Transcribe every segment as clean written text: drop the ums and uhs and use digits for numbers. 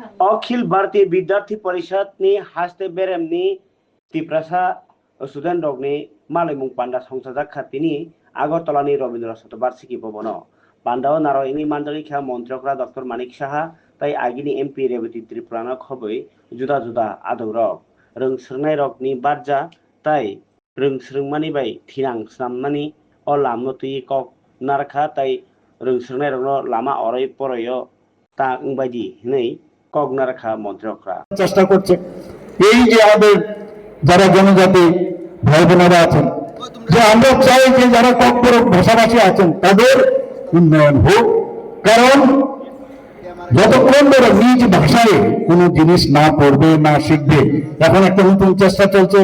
अखिल भारतीय विद्यार्थी परिषदनि हास्ते बेरेमनि Tiprasa student रकनि मालायमुं panda संसाजाक खाथिनि आगरतलानि Ravindra शतबार्षिकी भवनाव पान्डाव Narayani मान्डलिका मन्त्रकरा doctor Manik Saha ताई आगिनि एमपि रेवती त्रिपुराना खबै जुदा जुदा आदौ रक रोंस्रोंनाय रकनि बारजा ताई रोंस्रोंमानि बाय थिनां स्नामनानि अ लामनो तुयि कक नारखा ताई रोंस्रोंनाय रकनो लामा अराय परयो ता बायदि नै কক নারখা মন্ত্রকরা চেষ্টা করছে। এই যে আমাদের যারা জনজাতি ভাই বোনেরা আছেন, যে আমরা চাই যে যারা ককবর ভাষাভাষী আছেন তাদের উন্নয়ন হোক, কারণ যতক্ষণ ধরে নিজ ভাষায় কোনো জিনিস না পড়বে না শিখবে, এখন একটা নতুন চেষ্টা চলছে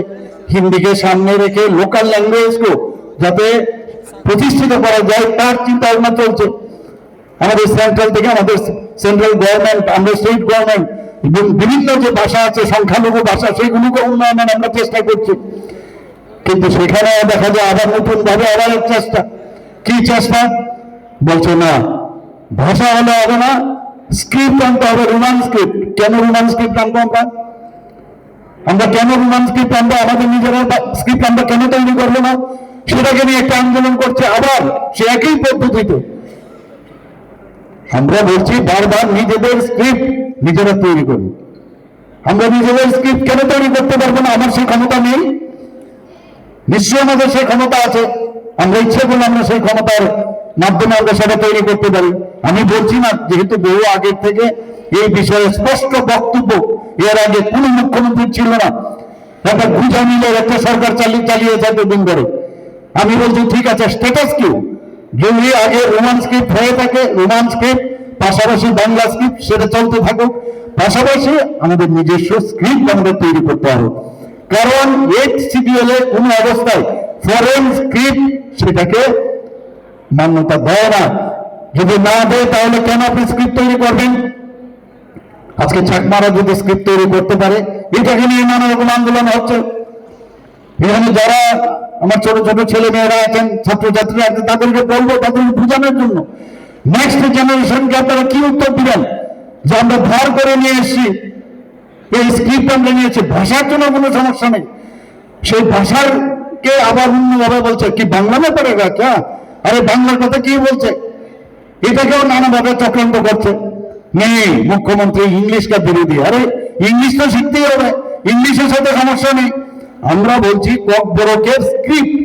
হিন্দিকে সামনে রেখে লোকাল ল্যাঙ্গুয়েজকে যাতে প্রতিষ্ঠিত করা যায় তার চিন্তা ভাবনা চলছে। আমাদের সেন্ট্রাল থেকে আমাদের সেন্ট্রাল গভর্নমেন্ট, আমরা স্টেট গভর্নমেন্ট এবং বিভিন্ন যে ভাষা আছে সংখ্যালঘু ভাষা সেইগুলোকে উন্নয়নের আমরা চেষ্টা করছি, কিন্তু সেখানে দেখা যায় আবার নতুন ভাবে আবার এক চেষ্টা। কি চেষ্টা? বলছে না ভাষা হলে হবে না, স্ক্রিপ্ট আনতে হবে, রোমান স্ক্রিপ্ট। কেন রোমান স্ক্রিপ্ট আনবো আমরা কেন রোমান স্ক্রিপ্ট আনবো? আমাদের নিজেরা স্ক্রিপ্ট আমরা কেন তৈরি করবো না? সেটাকে নিয়ে একটা আন্দোলন করছে আবার সে একই পদ্ধতিতে। আমরা বলছি বারবার নিজেদের স্ক্রিপ্ট নিজেরা তৈরি করি। আমরা নিজেদের স্ক্রিপ্ট কেন তৈরি করতে পারবো না? আমার সেই ক্ষমতা নেই? নিশ্চয়ই আমাদের সেই ক্ষমতা আছে, আমরা ইচ্ছে করলে আমরা সেই ক্ষমতার মাধ্যমে আমরা সেটা তৈরি করতে পারি। আমি বলছি না, যেহেতু বহু আগের থেকে এই বিষয়ে স্পষ্ট বক্তব্য, এর আগে কোন মুখ্যমন্ত্রী ছিল না, একটা গুজা মিলের একটা সরকার চালিয়েছে এতদিন ধরে। আমি বলছি ঠিক আছে, স্ট্যাটাস কিউ যদি আগে রোমান স্ক্রিপ্ট হয়ে থাকে, রোমান স্ক্রিপ্ট পাশাপাশি বাংলা স্ক্রিপ্ট সেটা চলতে থাকুক, পাশাপাশি আমাদের নিজস্ব স্ক্রিপ্ট আমাদের তৈরি করতে হবে। কারণ HCPL এ কোনো অবস্থায় ফরেন স্ক্রিপ্ট সেটাকে মান্যতা দেয় না। যদি না দেয় তাহলে কেন আপনি স্ক্রিপ্ট তৈরি করবেন? আজকে চাকমারা যদি স্ক্রিপ্ট তৈরি করতে পারে, এটাকে নিয়ে নানা রকম আন্দোলন হচ্ছে। এখানে যারা আমার ছোট ছোট ছেলে মেয়েরা আছেন, ছাত্রছাত্রী আছেন, তাদেরকে বলবো, তাদেরকে বোঝানোর জন্য নেক্সট জেনারেশনকে আপনারা কি উত্তর দিবেন যে আমরা ধার করে নিয়ে এসেছি, এই স্ক্রিপ্ট আমরা নিয়েছি, ভাষার জন্য কোনো সমস্যা নেই, সেই ভাষারকে আবার অন্যভাবে বলছে কি বাংলা না পারেগা ক্যা, আরে বাংলার কথা কি বলছে, এটাকেও নানাভাবে চক্রান্ত করছে। নেই মুখ্যমন্ত্রী ইংলিশকে বিরোধী, আরে ইংলিশ তো শিখতেই হবে, ইংলিশের সাথে সমস্যা নেই। আমরা বলছি ককবরকের স্ক্রিপ্ট,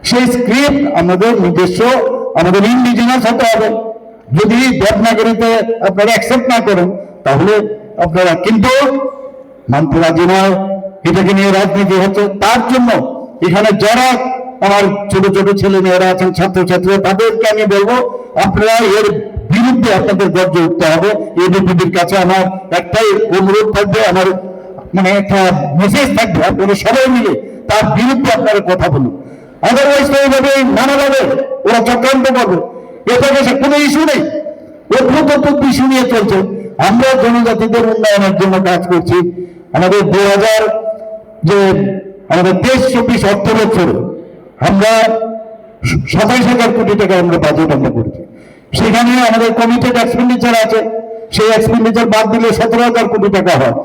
সেই স্ক্রিপ্ট আমাদের নিজস্ব, আমাদের ইন্ডিজিনাস হতে হবে। যদি দেবনাগরীতে আপনারা অ্যাকসেপ্ট না করেন তাহলে আপনারা কিন্তু মানতে রাজি নয়। এটাকে নিয়ে রাজনীতি হচ্ছে, তার জন্য এখানে যারা আমার ছোট ছোট ছেলে মেয়েরা আছেন, ছাত্রছাত্রী, তাদেরকে আমি বলবো আপনারা এর বিরুদ্ধে আপনাদের গর্জে উঠতে হবে। এবিপিডির কাছে আমার একটাই অনুরোধ থাকবে, আমার মানে একটা মেসেজ থাকবে, আপনারা সবাই মিলে তার বিরুদ্ধে আপনারা কথা বলুন। আদারওয়াইজ তো এইভাবে নানাভাবে ওরা চক্রান্ত করবে, এটাকে সে কোনো ইস্যু নেই, অভ্যুত ইস্যু নিয়ে চলছে। আমরা জনজাতিদের উন্নয়নের জন্য কাজ করছি। আমাদের 2000 যে আমাদের 23-24 অর্থ বছরে আমরা 27,000 কোটি টাকা আমরা বাজেট আমরা করছি। সেখানে আমাদের কমিটেড এক্সপেন্ডিচার আছে, সেই এক্সপেন্ডিচার বাদ দিলে 17,000 কোটি টাকা হয়।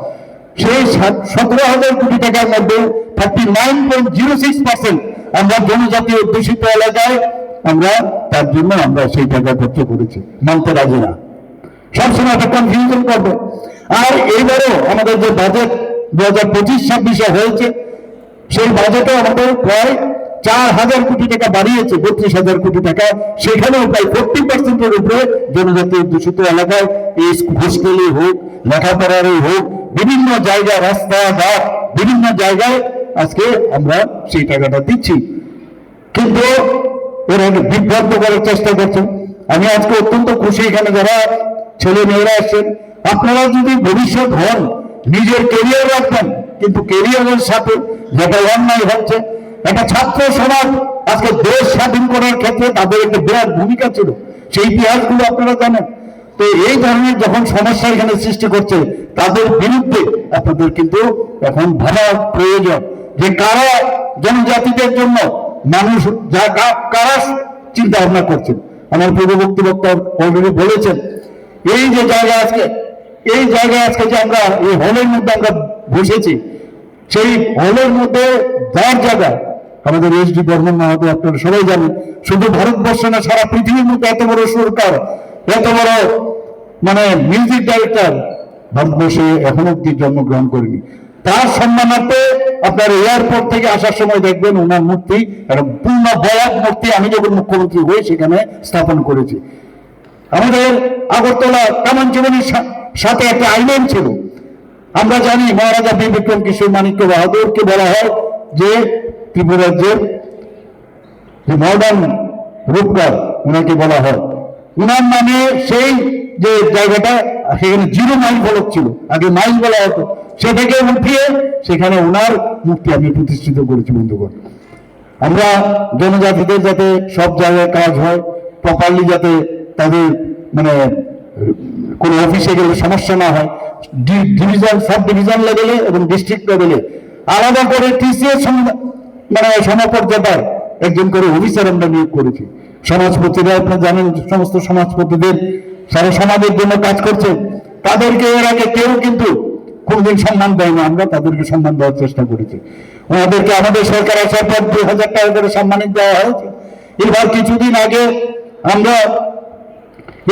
সেই 17,000 কোটি টাকার মধ্যে 39.06% আমরা জনজাতি অধ্যুষিত এলাকায় আমরা তার জন্য আমরা সেই টাকা খরচ করেছি। মানতে রাজি না, সবসময় একটা কনফিউশন করবে। আর এইবারও আমাদের যে বাজেট 2025-26 হয়েছে, সেই বাজেটে আমাদের প্রায় 4,000 কোটি টাকা বাড়িয়েছে, 32,000 কোটি টাকা। সেখানেও প্রায় 40% উপরে জনজাতি অধ্যুষিত এলাকায় এই হোস্টেলই হোক, লেখাপড়ারই হোক, বিভিন্ন জায়গায় রাস্তাঘাট বিভিন্ন জায়গায় আজকে আমরা সেই টাকাটা দিচ্ছি। কিন্তু ওরা বিভ্রান্ত করার চেষ্টা করছেন। আমি আজকে অত্যন্ত খুশি, এখানে যারা ছেলে মেয়েরা আসছেন, আপনারা যদি ভবিষ্যৎ হন নিজের কেরিয়ার রাখবেন, কিন্তু কেরিয়ারের সাথে যেটা অন্যায় হচ্ছে, একটা ছাত্র সমাজ আজকে দেশ স্বাধীন করার ক্ষেত্রে তাদের একটা বিরাট ভূমিকা ছিল, সেই ইতিহাসগুলো আপনারা জানেন। তো এই ধরনের যখন সমস্যা এখানে সৃষ্টি করছে, তাদের বিরুদ্ধে আপনাদের কিন্তু এখন ভাবা প্রয়োজন যে কারা জনজাতিদের জন্য মানুষ কারা চিন্তা ভাবনা করছেন। আমার পূর্ববর্তী বক্তা অলরেডি বলেছেন, এই যে জায়গা আজকে এই জায়গায় আজকে যে আমরা এই হলের মধ্যে আমরা বসেছি, সেই হলের মধ্যে যার জায়গা আমাদের এসডি বর্মন মাহাতো, আপনারা সবাই জানেন, শুধু ভারতবর্ষ না সারা পৃথিবীর মধ্যে এত বড় সুরকার, এত বড় মানে মিউজিক ডাইরেক্টর ভারতবর্ষে এখন অব্দি জন্মগ্রহণ করেনি। তার সম্মানার্থে আপনার এয়ারপোর্ট থেকে আসার সময় দেখবেন ওনার মূর্তি, একটা পূর্ণ বয়াত মূর্তি আমি যখন মুখ্যমন্ত্রী হয়ে সেখানে স্থাপন করেছি। আমাদের আগরতলা কামানজীবনীর সাথে একটা আইল্যান্ড ছিল। আমরা জানি মহারাজা বীর বিক্রম কিশোর মাণিক্য বাহাদুরকে বলা হয় যে ত্রিপুরা রাজ্যের যে মডার্ন রূপকার ওনাকে বলা হয়। ওনার নামে সেই যে জায়গাটা সেখানে 0 মাইল ফলক ছিল, আগে মাইল বলা হতো, সেটাকে উঠিয়ে সেখানে ওনার মূর্তি আমি প্রতিষ্ঠিত করেছি। বন্ধুগণ, আমরা জনজাতিদের যাতে সব জায়গায় কাজ হয় প্রপারলি, যাতে তাদের মানে কোনো অফিসে গেলে সমস্যা না হয়, ডিভিশন সাব ডিভিশন লেভেলে এবং ডিস্ট্রিক্ট লেভেলে আলাদা করে টিসিএস মানে সমপর্যাদার একজন করে অফিসার আমরা নিয়োগ করেছি। সমাজপতিরা আপনারা জানেন, সমস্ত সমাজপতিদের সারা সমাজের জন্য কাজ করছেন, তাদেরকে এর আগে কেউ কিন্তু কোনদিন সম্মান দেয় না, আমরা তাদেরকে সম্মান দেওয়ার চেষ্টা করেছি। ওনাদেরকে আমাদের সরকার আসার পর 2000 টাকা করে সম্মানিত দেওয়া হয়েছে। এবার কিছুদিন আগে আমরা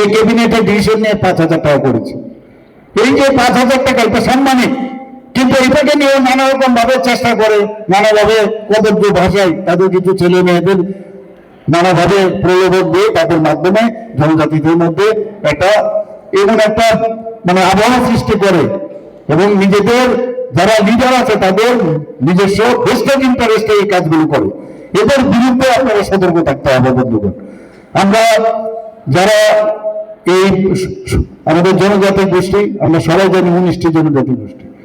এই ক্যাবিনেটে ডিসিশন নিয়ে 5000 টাকা করেছি। এই যে 5000 টাকা এটা সম্মানিত, কিন্তু এটাকে নিয়ে নানা রকম ভাবে চেষ্টা করে, নানাভাবে কদর্য ভাষায় তাদের কিছু ছেলে মেয়েদের নানাভাবে প্রলোভন দিয়ে তাদের মাধ্যমে জনজাতিদের মধ্যে একটা এমন একটা মানে আবহাওয়া সৃষ্টি করে এবং নিজেদের যারা লিডার আছে তাদের নিজস্ব বেস্টেড ইন্টারেস্টে এই কাজগুলো করে। এদের বিরুদ্ধে আপনারা সতর্ক থাকতে হবে। বন্ধুগণ, আমরা যারা এই আমাদের জনজাতি গোষ্ঠী, আমরা সবাই জানি 19টি জনজাতি গোষ্ঠী,